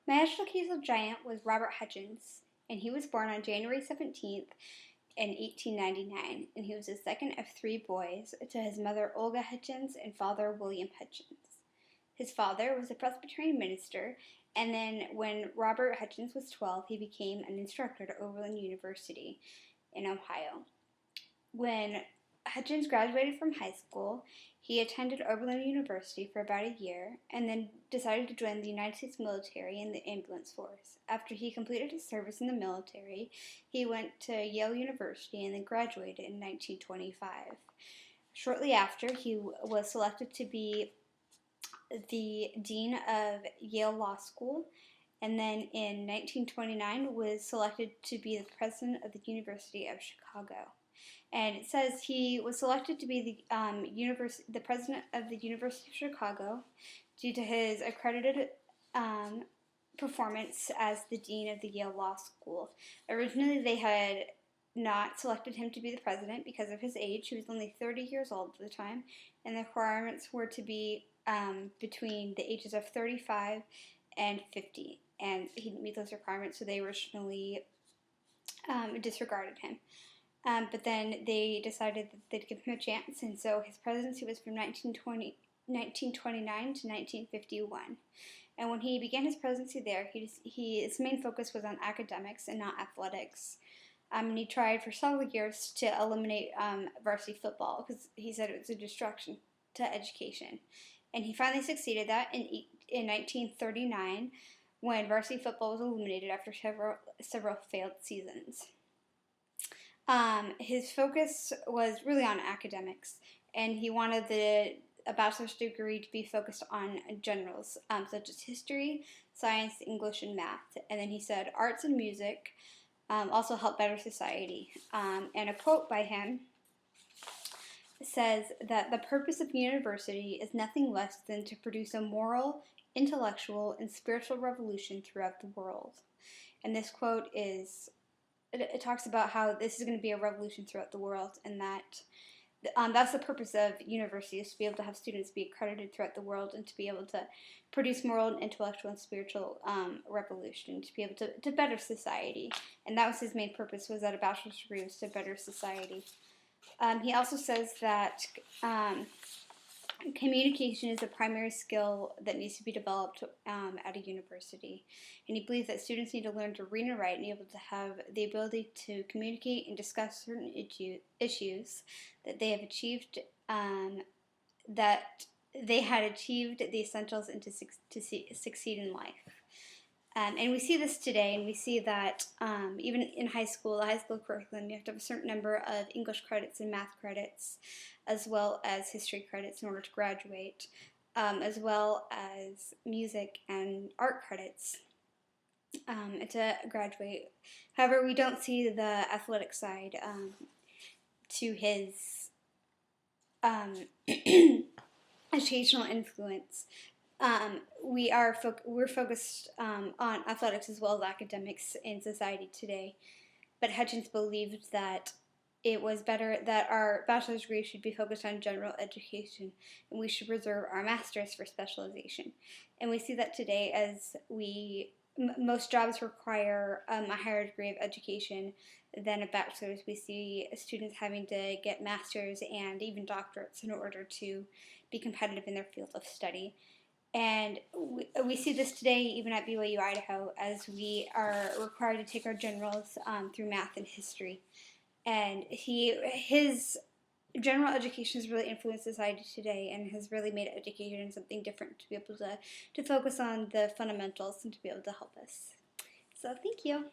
My educational giant was Robert Hutchins, and he was born on January 17th in 1899, and he was the second of three boys to his mother Olga Hutchins and father William Hutchins. His father was a Presbyterian minister, and then when Robert Hutchins was 12, he became an instructor at Oberlin University in Ohio. When Hutchins graduated from high school, he attended Oberlin University for about a year and then decided to join the United States military in the ambulance force. After he completed his service in the military, he went to Yale University and then graduated in 1925. Shortly after, he was selected to be the dean of Yale Law School, and then in 1929 was selected to be the president of the University of Chicago. And it says he was selected to be the president of the University of Chicago due to his accredited performance as the dean of the Yale Law School. Originally, they had not selected him to be the president because of his age. He was only 30 years old at the time, and the requirements were to be between the ages of 35 and 50, and he didn't meet those requirements, so they originally disregarded him. But then they decided that they'd give him a chance, and so his presidency was from 1929 to 1951. And when he began his presidency there, his main focus was on academics and not athletics. And he tried for several years to eliminate varsity football because he said it was a distraction to education. And he finally succeeded that in 1939 when varsity football was eliminated after several failed seasons. His focus was really on academics, and he wanted a bachelor's degree to be focused on generals, such as history, science, English, and math. And then he said arts and music also help better society. And a quote by him says that the purpose of university is nothing less than to produce a moral, intellectual, and spiritual revolution throughout the world. And this quote it talks about how this is going to be a revolution throughout the world, and that's the purpose of university, is to be able to have students be accredited throughout the world and to be able to produce moral, intellectual, and spiritual revolution, to be able to better society. And that was his main purpose, was that a bachelor's degree was to better society. He also says that communication is a primary skill that needs to be developed at a university. And he believes that students need to learn to read and write and be able to have the ability to communicate and discuss certain issues that they have achieved, that they had achieved the essentials and to succeed in life. And we see this today, and we see that even in high school, the high school curriculum, you have to have a certain number of English credits and math credits, as well as history credits in order to graduate, as well as music and art credits to graduate. However, we don't see the athletic side to his educational influence. We're focused on athletics as well as academics in society today, but Hutchins believed that it was better that our bachelor's degree should be focused on general education, and we should reserve our master's for specialization. And we see that today as most jobs require a higher degree of education than a bachelor's. We see students having to get masters and even doctorates in order to be competitive in their field of study. And we see this today even at BYU Idaho, as we are required to take our generals through math and history. And his general education has really influenced society today and has really made education something different, to be able to focus on the fundamentals and to be able to help us. So thank you.